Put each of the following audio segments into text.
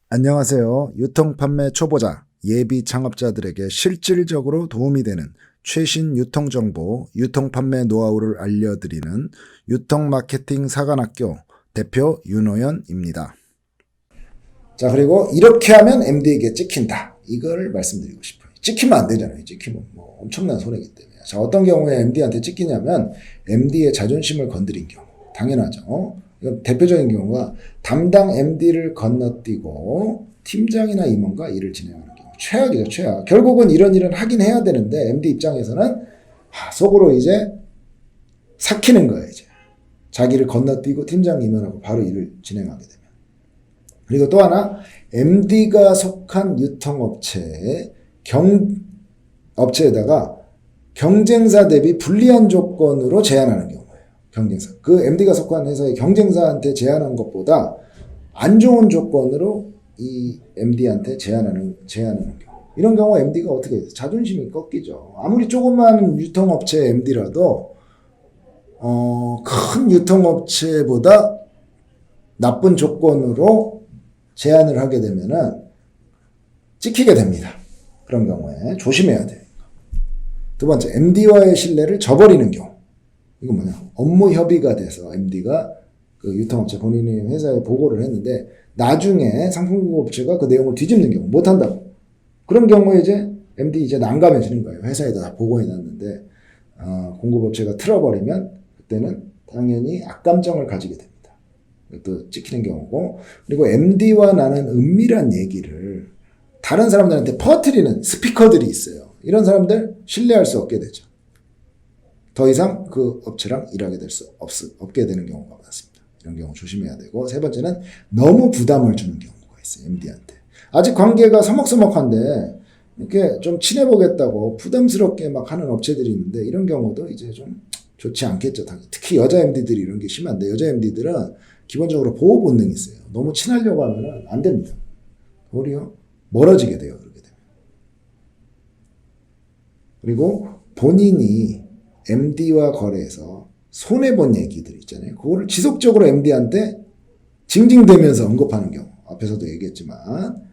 안녕하세요. 유통판매 초보자, 예비 창업자들에게 실질적으로 도움이 되는 최신 유통정보, 유통판매 노하우를 알려드리는 유통마케팅 사관학교 대표 윤호연입니다. 자, 그리고 이렇게 하면 MD에게 찍힌다. 이걸 말씀드리고 싶어요. 찍히면 안 되잖아요. 찍히면 뭐 엄청난 손해이기 때문에. 자, 어떤 경우에 MD한테 찍히냐면 MD의 자존심을 건드린 경우. 당연하죠. 이건 대표적인 경우가 담당 MD를 건너뛰고 팀장이나 임원과 일을 진행하는 경우. 최악이죠, 최악. 결국은 이런 일은 하긴 해야 되는데 MD 입장에서는 속으로 이제 삭히는 거예요, 이제. 자기를 건너뛰고 팀장 임원하고 바로 일을 진행하게 되면. 그리고 또 하나, MD가 속한 유통업체에 업체에다가 경쟁사 대비 불리한 조건으로 제안하는 경우예요. 경쟁사. 그 MD가 속한 회사의 경쟁사한테 제안한 것보다 안 좋은 조건으로 이 MD한테 제안하는 경우. 이런 경우 MD가 어떻게 해요? 자존심이 꺾이죠. 아무리 조그만 유통업체 MD라도 큰 유통업체보다 나쁜 조건으로 제안을 하게 되면은 찍히게 됩니다. 그런 경우에 조심해야 돼요. 두 번째, MD와의 신뢰를 저버리는 경우. 이건 뭐냐? 업무 협의가 돼서 MD가 그 유통업체 본인의 회사에 보고를 했는데 나중에 상품공급업체가 그 내용을 뒤집는 경우, 못한다고. 그런 경우에 이제 MD 이제 난감해지는 거예요. 회사에다 다 보고해놨는데 공급업체가 틀어버리면 그때는 당연히 악감정을 가지게 됩니다. 또 찍히는 경우고, 그리고 MD와 나는 은밀한 얘기를 다른 사람들한테 퍼뜨리는 스피커들이 있어요. 이런 사람들 신뢰할 수 없게 되죠. 더 이상 그 업체랑 일하게 될 수 없게 되는 경우가 많습니다. 이런 경우 조심해야 되고, 세 번째는 너무 부담을 주는 경우가 있어요. MD한테. 아직 관계가 서먹서먹한데 이렇게 좀 친해보겠다고 부담스럽게 막 하는 업체들이 있는데, 이런 경우도 이제 좀 좋지 않겠죠. 특히 여자 MD들이 이런 게 심한데, 여자 MD들은 기본적으로 보호 본능이 있어요. 너무 친하려고 하면 안 됩니다. 오히려 멀어지게 돼요. 그렇게 되면. 그리고 본인이 MD와 거래해서 손해본 얘기들 있잖아요. 그거를 지속적으로 MD한테 징징대면서 언급하는 경우. 앞에서도 얘기했지만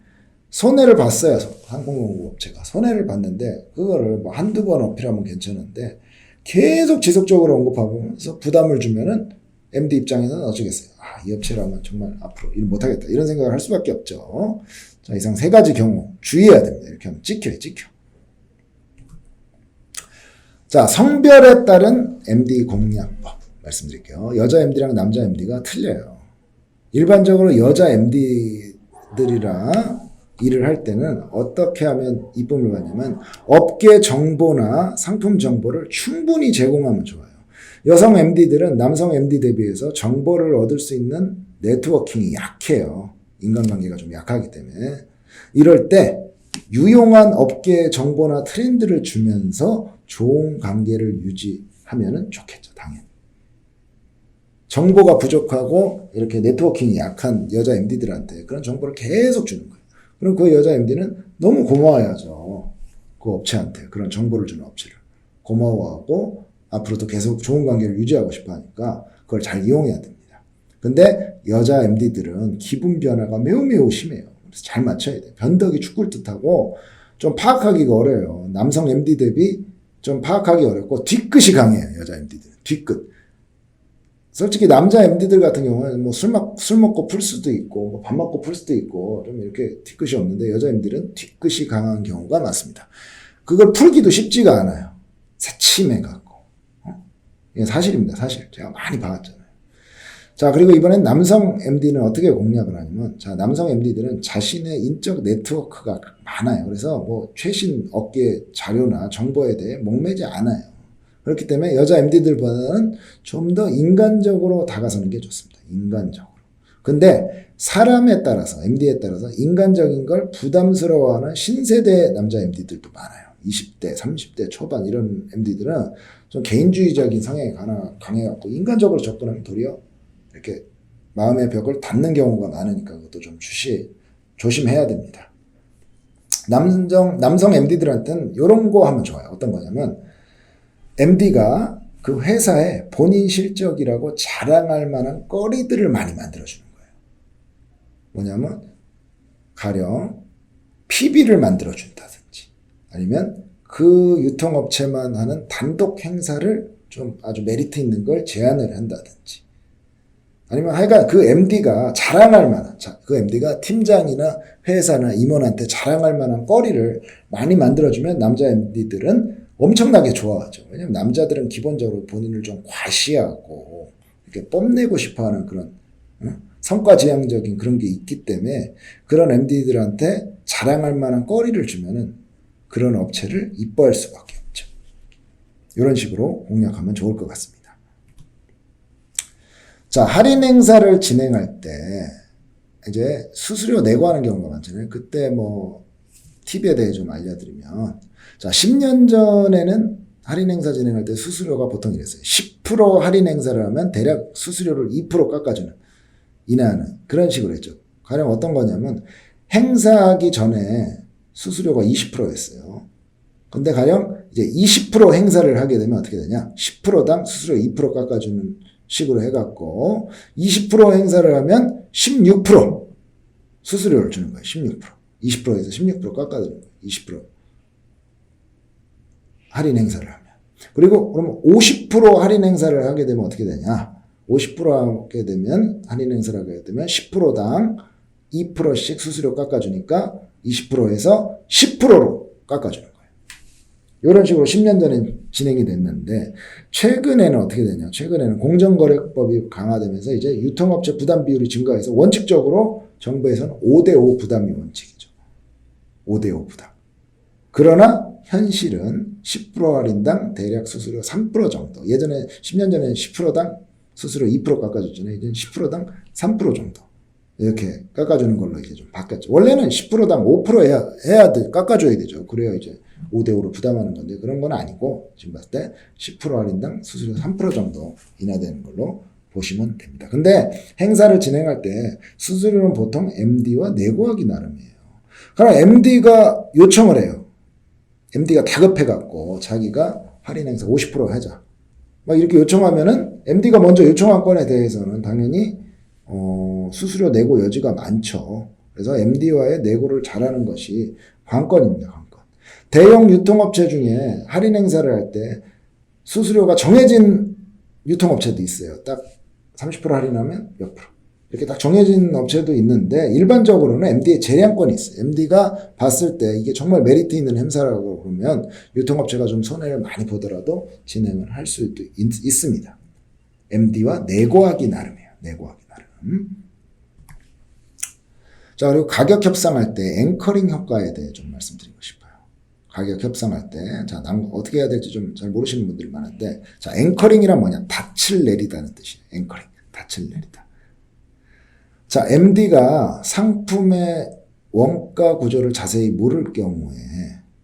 손해를 봤어요. 항공공급업체가 손해를 봤는데 그거를 뭐 한두 번 어필하면 괜찮은데 계속 지속적으로 언급하면서 부담을 주면은 MD 입장에서는 어쩌겠어요. 이 업체라면 정말 앞으로 일 못하겠다. 이런 생각을 할 수밖에 없죠. 자, 이상 세 가지 경우 주의해야 됩니다. 이렇게 하면 찍혀. 자, 성별에 따른 MD 공략법 말씀드릴게요. 여자 MD랑 남자 MD가 틀려요. 일반적으로 여자 MD들이랑 일을 할 때는 어떻게 하면 이쁨을 받냐면 업계 정보나 상품 정보를 충분히 제공하면 좋아요. 여성 MD들은 남성 MD 대비해서 정보를 얻을 수 있는 네트워킹이 약해요. 인간관계가 좀 약하기 때문에. 이럴 때 유용한 업계 정보나 트렌드를 주면서 좋은 관계를 유지하면 좋겠죠. 당연히. 정보가 부족하고 이렇게 네트워킹이 약한 여자 MD들한테 그런 정보를 계속 주는 거예요. 그럼 그 여자 MD는 너무 고마워야죠. 그 업체한테 그런 정보를 주는 업체를. 고마워하고 앞으로도 계속 좋은 관계를 유지하고 싶어 하니까 그걸 잘 이용해야 됩니다. 근데 여자 MD들은 기분 변화가 매우 심해요. 그래서 잘 맞춰야 돼요. 변덕이 죽을 듯하고 좀 파악하기가 어려워요. 남성 MD 대비 좀 파악하기 어렵고 뒤끝이 강해요. 여자 MD들은. 뒤끝. 솔직히 남자 MD들 같은 경우는 뭐 술 먹고 풀 수도 있고 뭐 밥 먹고 풀 수도 있고 좀 이렇게 뒤끝이 없는데 여자 MD들은 뒤끝이 강한 경우가 많습니다. 그걸 풀기도 쉽지가 않아요. 새침해갖고. 이게 사실입니다. 사실. 제가 많이 봐왔잖아요. 자, 그리고 이번엔 남성 MD는 어떻게 공략을 하냐면, 자, 남성 MD들은 자신의 인적 네트워크가 많아요. 그래서 뭐 최신 업계 자료나 정보에 대해 목매지 않아요. 그렇기 때문에 여자 MD들보다는 좀 더 인간적으로 다가서는 게 좋습니다. 인간적으로. 근데 사람에 따라서, MD에 따라서 인간적인 걸 부담스러워하는 신세대 남자 MD들도 많아요. 20대, 30대 초반 이런 MD들은 좀 개인주의적인 성향이 강해갖고 인간적으로 접근하면 도리어 이렇게 마음의 벽을 닫는 경우가 많으니까 그것도 좀 조심해야 됩니다. 남성 MD들한테는 이런 거 하면 좋아요. 어떤 거냐면 MD가 그 회사에 본인 실적이라고 자랑할 만한 거리들을 많이 만들어주는 거예요. 뭐냐면 가령 PB를 만들어준다든지 아니면 그 유통업체만 하는 단독 행사를 좀 아주 메리트 있는 걸 제안을 한다든지 아니면 하여간 그 MD가 자랑할 만한, 그 MD가 팀장이나 회사나 임원한테 자랑할 만한 거리를 많이 만들어주면 남자 MD들은 엄청나게 좋아하죠. 왜냐면 남자들은 기본적으로 본인을 좀 과시하고 이렇게 뽐내고 싶어 하는 그런 성과지향적인 그런 게 있기 때문에 그런 MD들한테 자랑할 만한 거리를 주면은 그런 업체를 이뻐할 수밖에 없죠. 이런 식으로 공략하면 좋을 것 같습니다. 자, 할인 행사를 진행할 때 이제 수수료 내고 하는 경우가 많잖아요. 그때 뭐 팁에 대해 좀 알려드리면 자, 10년 전에는 할인 행사 진행할 때 수수료가 보통 이랬어요. 10% 할인 행사를 하면 대략 수수료를 2% 깎아주는 인하하는 그런 식으로 했죠. 가령 어떤 거냐면 행사하기 전에 수수료가 20%였어요. 근데 가령 이제 20% 행사를 하게 되면 어떻게 되냐? 10%당 수수료 2% 깎아주는 식으로 해갖고 20% 행사를 하면 16% 수수료를 주는 거예요. 16%. 20%에서 16% 깎아주는 거예요. 20% 할인 행사를 하면. 그리고 그러면 50% 할인 행사를 하게 되면 어떻게 되냐? 50% 하게 되면 할인 행사를 하게 되면 10%당 2%씩 수수료 깎아주니까 20%에서 10%로 깎아주는 거예요. 이런 식으로 10년 전에 진행이 됐는데 최근에는 어떻게 되냐? 최근에는 공정거래법이 강화되면서 이제 유통업체 부담 비율이 증가해서 원칙적으로 정부에서는 5대5 부담이 원칙이죠. 5대5 부담. 그러나 현실은 10% 할인당 대략 수수료 3% 정도. 예전에 10년 전에 10%당 수수료 2% 깎아줬잖아요. 이제는 10%당 3% 정도. 이렇게 깎아주는 걸로 이제 좀 바뀌었죠. 원래는 10%당 5% 해야 깎아줘야 되죠. 그래야 이제 5대5로 부담하는 건데 그런 건 아니고 지금 봤을 때 10% 할인당 수수료 3% 정도 인하되는 걸로 보시면 됩니다. 근데 행사를 진행할 때 수수료는 보통 MD와 내고하기 나름이에요. 그럼 MD가 요청을 해요. MD가 다급해갖고 자기가 할인 행사 50% 하자. 막 이렇게 요청하면은 MD가 먼저 요청한 건에 대해서는 당연히 수수료 내고 여지가 많죠. 그래서 MD와의 내고를 잘하는 것이 관건입니다. 관건. 대형 유통업체 중에 할인 행사를 할 때 수수료가 정해진 유통업체도 있어요. 딱 30% 할인하면 몇 프로. 이렇게 딱 정해진 업체도 있는데 일반적으로는 MD의 재량권이 있어요. MD가 봤을 때 이게 정말 메리트 있는 행사라고 그러면 유통업체가 좀 손해를 많이 보더라도 진행을 할 수도 있습니다. MD와 내고하기 나름이에요. 내고하기 나름. 자, 그리고 가격 협상할 때 앵커링 효과에 대해 좀 말씀드리고 싶어요. 가격 협상할 때, 자, 어떻게 해야 될지 좀 잘 모르시는 분들이 많은데, 자, 앵커링이란 뭐냐? 닻을 내리다는 뜻이에요. 앵커링. 닻을 내리다. 자, MD가 상품의 원가 구조를 자세히 모를 경우에,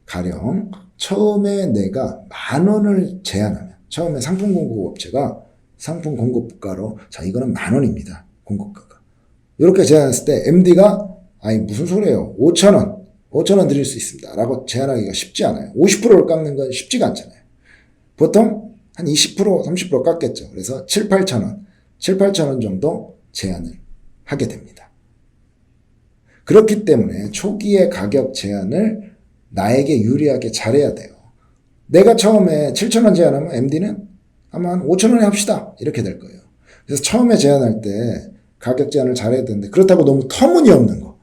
가령, 처음에 내가 10,000원을 제한하면, 처음에 상품 공급 업체가 상품 공급가로, 자, 이거는 10,000원입니다. 공급가가. 이렇게 제안했을 때, MD가, 아니, 무슨 소리예요? 5,000원. 5,000원 드릴 수 있습니다. 라고 제안하기가 쉽지 않아요. 50%를 깎는 건 쉽지가 않잖아요. 보통 한 20%, 30% 깎겠죠. 그래서 7, 8,000원, 7, 8,000원 정도 제안을 하게 됩니다. 그렇기 때문에 초기의 가격 제안을 나에게 유리하게 잘해야 돼요. 내가 처음에 7,000원 제안하면 MD는 아마 한 5,000원에 합시다. 이렇게 될 거예요. 그래서 처음에 제안할 때 가격 제안을 잘해야 되는데 그렇다고 너무 터무니없는 거.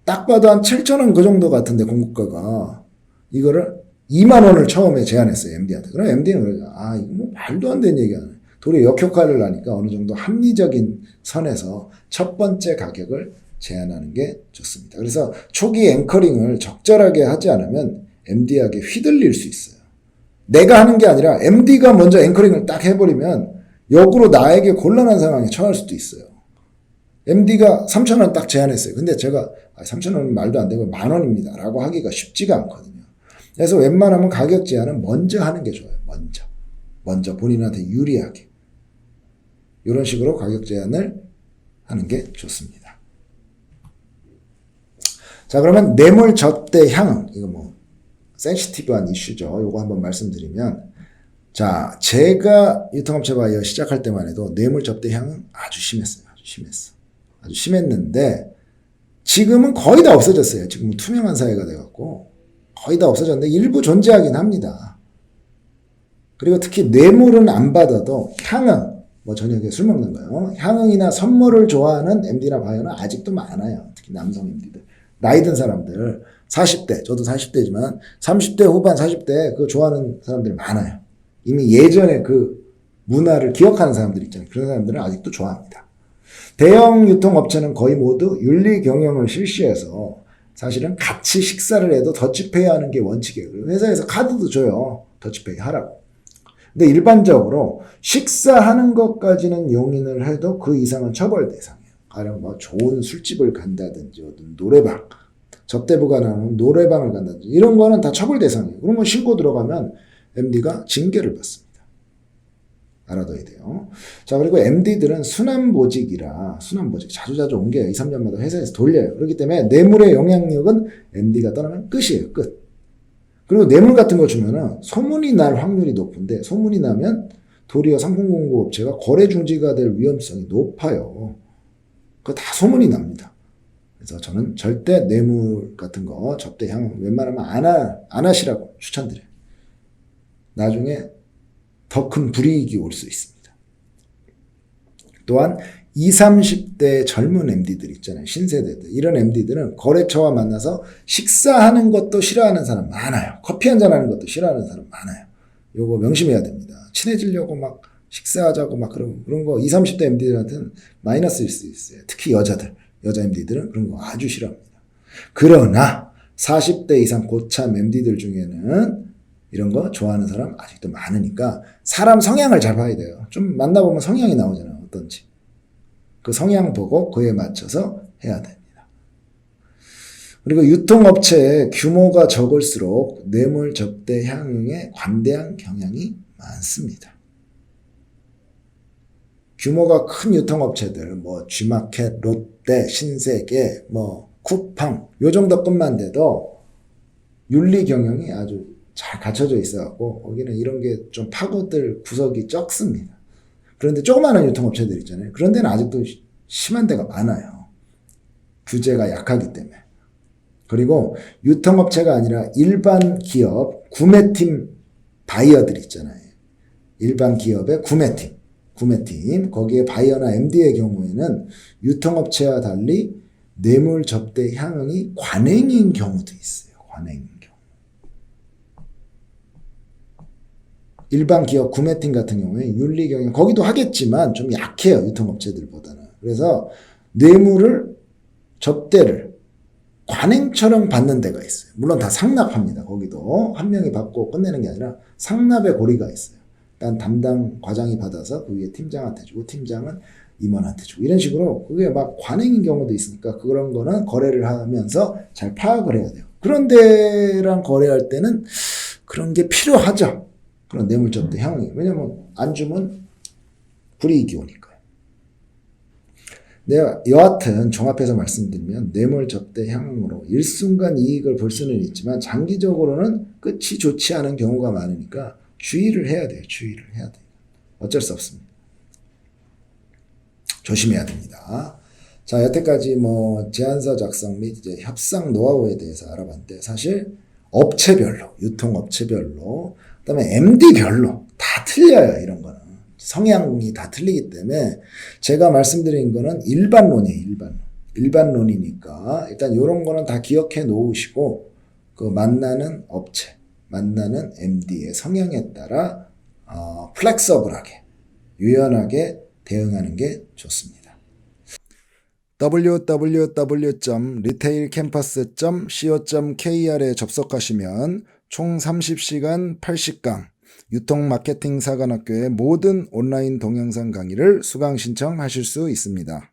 딱 봐도 한 7,000원 그 정도 같은데 공급가가 이거를 20,000원을 처음에 제안했어요. MD한테. 그럼 MD는 아 이거 뭐 말도 안 되는 얘기야. 도리어 역효과를 나니까 어느 정도 합리적인 선에서 첫 번째 가격을 제안하는 게 좋습니다. 그래서 초기 앵커링을 적절하게 하지 않으면 MD에게 휘둘릴 수 있어요. 내가 하는 게 아니라 MD가 먼저 앵커링을 딱 해버리면 역으로 나에게 곤란한 상황에 처할 수도 있어요. MD가 3,000원 딱 제안했어요. 근데 제가 3,000원은 말도 안 되고 10,000원입니다. 라고 하기가 쉽지가 않거든요. 그래서 웬만하면 가격 제안은 먼저 하는 게 좋아요. 먼저 본인한테 유리하게. 이런 식으로 가격 제안을 하는 게 좋습니다. 자, 그러면 뇌물 접대 향응. 이거 뭐 센시티브한 이슈죠. 이거 한번 말씀드리면 자, 제가 유통업체 바이어 시작할 때만 해도 뇌물 접대 향응 아주 심했어요. 아주 심했는데 지금은 거의 다 없어졌어요. 지금은 투명한 사회가 돼갖고 거의 다 없어졌는데 일부 존재하긴 합니다. 그리고 특히 뇌물은 안 받아도 향응, 뭐 저녁에 술 먹는 거요. 향응이나 선물을 좋아하는 MD나 바이어는 아직도 많아요. 특히 남성 MD들. 나이 든 사람들, 40대, 저도 40대지만 30대 후반, 40대 그거 좋아하는 사람들이 많아요. 이미 예전에 그 문화를 기억하는 사람들 있잖아요. 그런 사람들은 아직도 좋아합니다. 대형 유통업체는 거의 모두 윤리 경영을 실시해서 사실은 같이 식사를 해도 더치페이 하는 게 원칙이에요. 회사에서 카드도 줘요. 더치페이 하라고. 근데 일반적으로 식사하는 것까지는 용인을 해도 그 이상은 처벌 대상이에요. 가령 뭐 좋은 술집을 간다든지 어떤 노래방, 접대부가 나오는 노래방을 간다든지 이런 거는 다 처벌 대상이에요. 그런 거 신고 들어가면 MD가 징계를 받습니다. 알아둬야 돼요. 자, 그리고 MD들은 순환보직이라, 순환보직 자주자주 옮겨요. 2, 3년마다 회사에서 돌려요. 그렇기 때문에 뇌물의 영향력은 MD가 떠나면 끝이에요. 끝. 그리고 뇌물 같은 거 주면은 소문이 날 확률이 높은데, 소문이 나면 도리어 상품공급업체가 거래 중지가 될 위험성이 높아요. 그거 다 소문이 납니다. 그래서 저는 절대 뇌물 같은 거, 접대 향 웬만하면 안 하시라고 추천드려요. 나중에 더 큰 불이익이 올 수 있습니다. 또한 20, 30대 젊은 MD들 있잖아요. 신세대들. 이런 MD들은 거래처와 만나서 식사하는 것도 싫어하는 사람 많아요. 커피 한잔 하는 것도 싫어하는 사람 많아요. 요거 명심해야 됩니다. 친해지려고 막 식사하자고 막 그런 거 20, 30대 MD들한테는 마이너스일 수 있어요. 특히 여자들. 여자 MD들은 그런 거 아주 싫어합니다. 그러나 40대 이상 고참 MD들 중에는 이런 거 좋아하는 사람 아직도 많으니까 사람 성향을 잘 봐야 돼요. 좀 만나보면 성향이 나오잖아요. 어떤지. 그 성향 보고 그에 맞춰서 해야 됩니다. 그리고 유통업체의 규모가 적을수록 뇌물 접대 향응에 관대한 경향이 많습니다. 규모가 큰 유통업체들, 뭐 G마켓, 롯데, 신세계, 뭐 쿠팡 요 정도 것만 돼도 윤리 경영이 아주 잘 갖춰져 있어갖고 거기는 이런 게 좀 파고들 구석이 적습니다. 그런데 조그마한 유통업체들 있잖아요. 그런 데는 아직도 심한 데가 많아요. 규제가 약하기 때문에. 그리고 유통업체가 아니라 일반 기업 구매팀 바이어들 있잖아요. 일반 기업의 구매팀 거기에 바이어나 MD의 경우에는 유통업체와 달리 뇌물 접대 향응이 관행인 경우도 있어요. 관행인 경우. 일반 기업 구매팀 같은 경우에 윤리 경영 거기도 하겠지만 좀 약해요. 유통업체들보다는. 그래서 뇌물을 접대를 관행처럼 받는 데가 있어요. 물론 다 상납합니다. 거기도 한 명이 받고 끝내는 게 아니라 상납의 고리가 있어요. 일단 담당 과장이 받아서 그 위에 팀장한테 주고 팀장은 임원한테 주고 이런 식으로 그게 막 관행인 경우도 있으니까 그런 거는 거래를 하면서 잘 파악을 해야 돼요. 그런 데랑 거래할 때는 그런 게 필요하죠. 그런 뇌물 접대 향응이. 왜냐면 안 주면 불이익이 오니까요. 내가 여하튼 종합해서 말씀드리면 뇌물 접대 향응으로 일순간 이익을 볼 수는 있지만 장기적으로는 끝이 좋지 않은 경우가 많으니까 주의를 해야 돼요. 주의를 해야 돼요. 어쩔 수 없습니다. 조심해야 됩니다. 자, 여태까지 뭐 제안서 작성 및 이제 협상 노하우에 대해서 알아봤는데 사실 업체별로, 유통업체별로, 그다음에 MD별로 다 틀려요. 이런 거는. 성향이 다 틀리기 때문에 제가 말씀드린 거는 일반론이에요. 일반론이니까 일단 이런 거는 다 기억해 놓으시고 그 만나는 업체, 만나는 MD의 성향에 따라 플렉서블하게, 유연하게 대응하는 게 좋습니다. www.retailcampus.co.kr에 접속하시면 총 30시간 80강 유통마케팅 사관학교의 모든 온라인 동영상 강의를 수강 신청하실 수 있습니다.